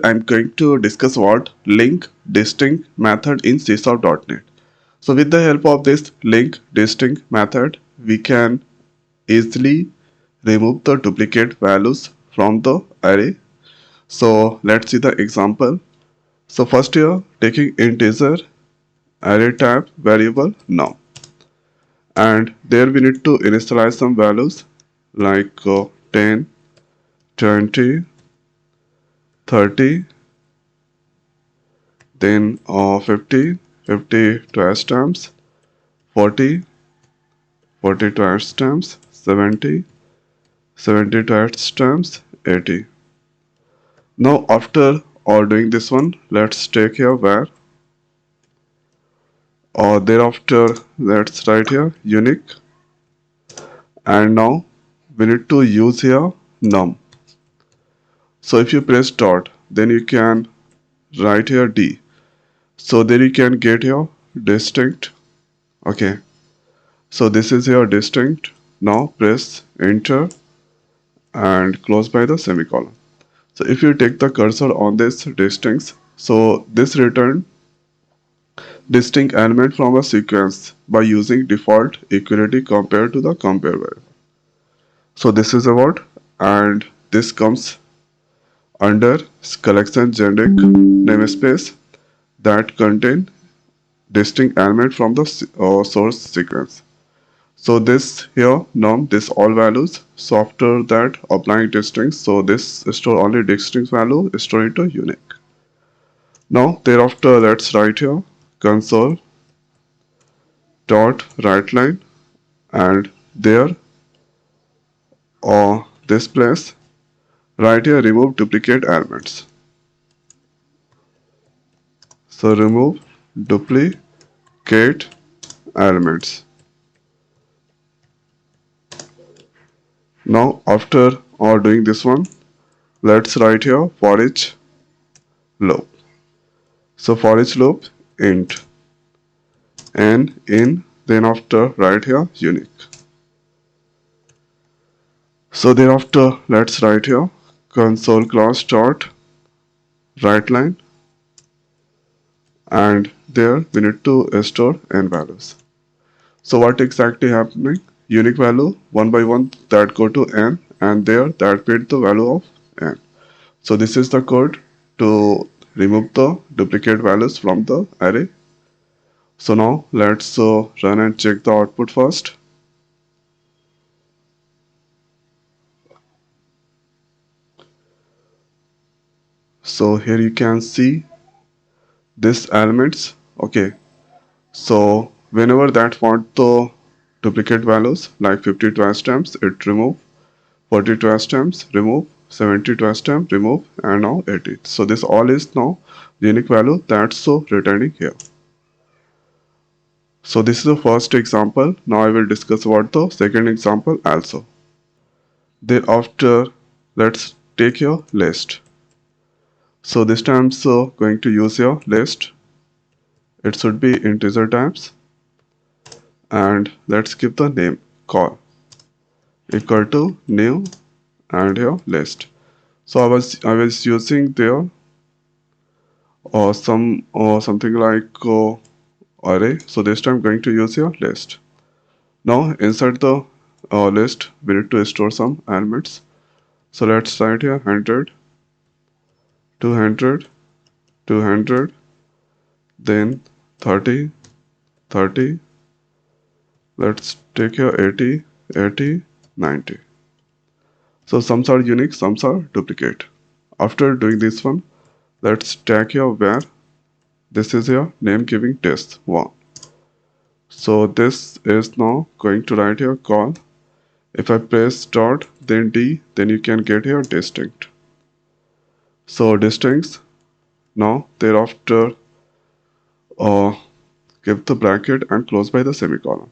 I'm going to discuss what link distinct method in C#.NET. So with the help of this link distinct method, we can easily remove the duplicate values from the array. So let's see the example. So first here taking integer array type variable now, and there we need to initialize some values like 10, 20, 30, then 50, 50 twice times, 40, 40 twice times, 70, 70 twice times, 80. Now after doing this one, let's take here where or thereafter let's write here unique, and now we need to use here num. So if you press dot, then you can write here d. So there you can get your distinct. Okay. So this is your distinct. Now press enter and close by the semicolon. So if you take the cursor on this distinct, so this return distinct element from a sequence by using default equality compared to the compare variable. So this is about, and this comes under collection generic namespace that contain distinct element from the source sequence. So this here num this all values. So after that applying distinct, so this store only distinct value store into unique. Now thereafter let's write here console dot write line, and there or this place write here remove duplicate elements. So remove duplicate elements. Now after doing this one, let's write here for each loop. So for each loop int and in, then after write here unique. So thereafter let's write here console class dot write line, and there we need to store n values. So what exactly happening? Unique value one by one that go to n, and there that print the value of n. So this is the code to remove the duplicate values from the array. So now let's run and check the output first. So here you can see this elements. Okay, so whenever that want the duplicate values like 50 twice times, it remove, 40 twice times remove, 70 twice times remove, and now 80. So this all is now unique value that's so returning here. So this is the first example. Now I will discuss about the second example also. Thereafter let's take your list. So this time so going to use your list. It should be integer types, and let's give the name call equal to new and your list. So I was using there or something like array. So this time I'm going to use your list. Now inside the list we need to store some elements. So let's write here 100, 200, 200, then 30, 30. Let's take here 80, 80, 90. So some are unique, some are duplicate. After doing this one, let's tag here where this is your name giving test 1. So this is now going to write here call. If I press dot then D, then you can get here distinct. So distinct. Now thereafter give the bracket and close by the semicolon.